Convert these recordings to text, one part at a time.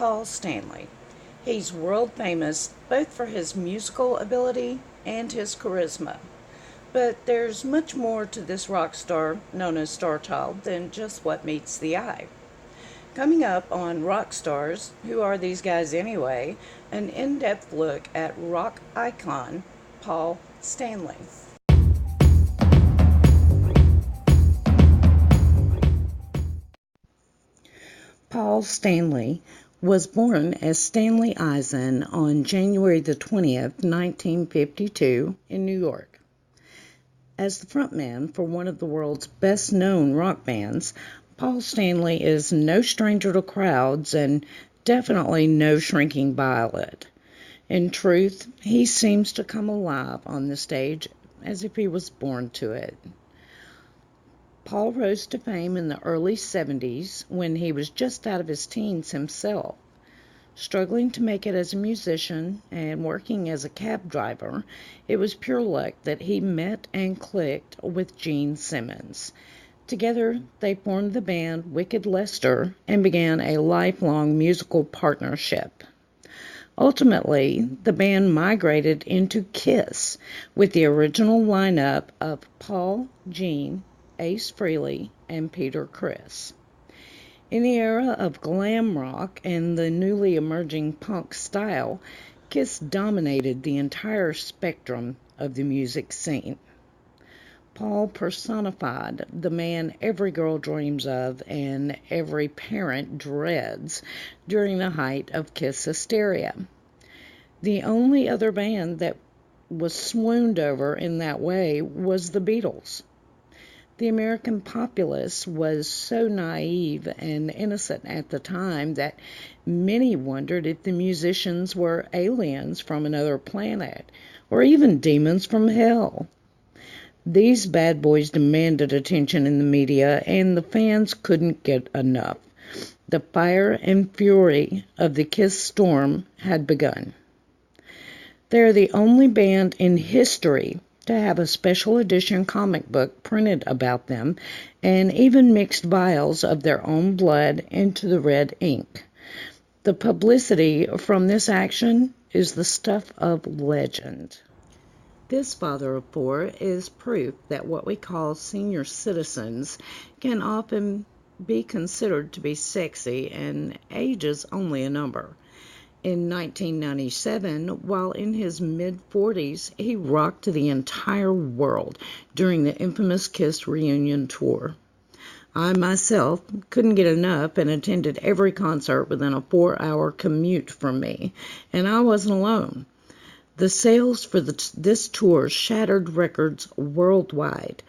Paul Stanley. He's world famous both for his musical ability and his charisma. But there's much more to this rock star known as Star Child than just what meets the eye. Coming up on Rock Stars, who are these guys anyway? An in depth look at rock icon Paul Stanley. Paul Stanley was born as Stanley Eisen on January the 20th, 1952, in New York. As the frontman for one of the world's best-known rock bands, Paul Stanley is no stranger to crowds and definitely no shrinking violet. In truth, he seems to come alive on the stage as if he was born to it. Paul rose to fame in the early 70s when he was just out of his teens himself. Struggling to make it as a musician and working as a cab driver, it was pure luck that he met and clicked with Gene Simmons. Together, they formed the band Wicked Lester and began a lifelong musical partnership. Ultimately, the band migrated into Kiss with the original lineup of Paul, Gene, Ace Frehley, and Peter Criss. In the era of glam rock and the newly emerging punk style, Kiss dominated the entire spectrum of the music scene. Paul personified the man every girl dreams of and every parent dreads during the height of Kiss hysteria. The only other band that was swooned over in that way was the Beatles. The American populace was so naive and innocent at the time that many wondered if the musicians were aliens from another planet, or even demons from hell. These bad boys demanded attention in the media, and the fans couldn't get enough. The fire and fury of the Kiss storm had begun. They're the only band in history to have a special edition comic book printed about them and even mixed vials of their own blood into the red ink. The publicity from this action is the stuff of legend. This father of four is proof that what we call senior citizens can often be considered to be sexy, and age is only a number. In 1997, while in his mid-40s, he rocked the entire world during the infamous Kiss reunion tour. I myself couldn't get enough and attended every concert within a 4-hour commute from me, and I wasn't alone. The sales for this tour shattered records worldwide,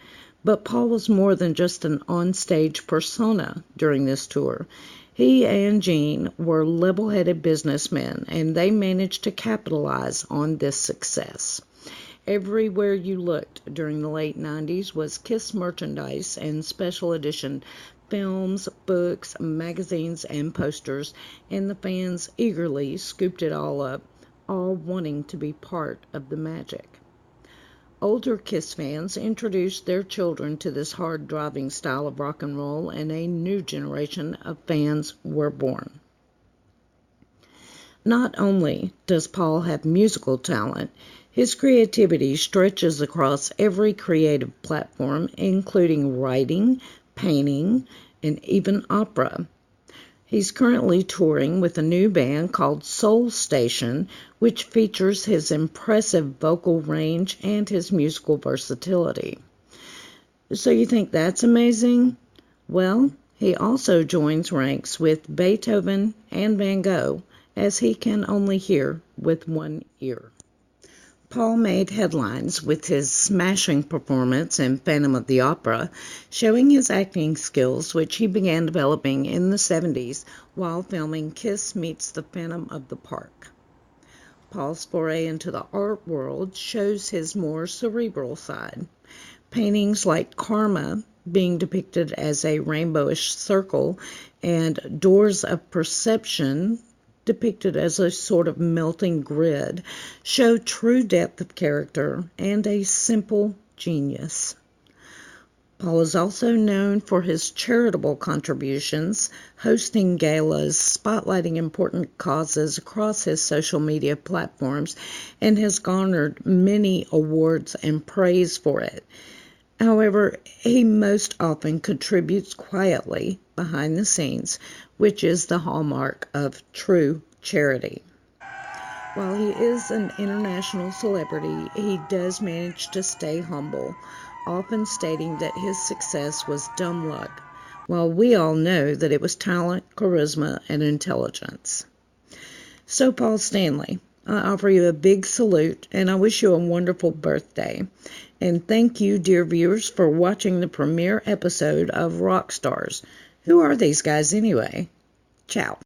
but Paul was more than just an on-stage persona during this tour. He and Gene were level-headed businessmen, and they managed to capitalize on this success. Everywhere you looked during the late 90s was Kiss merchandise and special edition films, books, magazines, and posters, and the fans eagerly scooped it all up, all wanting to be part of the magic. Older Kiss fans introduced their children to this hard-driving style of rock and roll, and a new generation of fans were born. Not only does Paul have musical talent, his creativity stretches across every creative platform, including writing, painting, and even opera. He's currently touring with a new band called Soul Station, which features his impressive vocal range and his musical versatility. So you think that's amazing? Well, he also joins ranks with Beethoven and Van Gogh, as he can only hear with one ear. Paul made headlines with his smashing performance in Phantom of the Opera, showing his acting skills, which he began developing in the 70s while filming Kiss Meets the Phantom of the Park. Paul's foray into the art world shows his more cerebral side. Paintings like Karma, being depicted as a rainbowish circle, and Doors of Perception, depicted as a sort of melting grid, show true depth of character and a simple genius. Paul is also known for his charitable contributions, hosting galas, spotlighting important causes across his social media platforms, and has garnered many awards and praise for it. However, he most often contributes quietly behind the scenes, which is the hallmark of true charity. While he is an international celebrity, he does manage to stay humble, often stating that his success was dumb luck, while we all know that it was talent, charisma, and intelligence. So, Paul Stanley, I offer you a big salute, and I wish you a wonderful birthday. And thank you, dear viewers, for watching the premiere episode of Rock Stars. Who are these guys anyway? Ciao.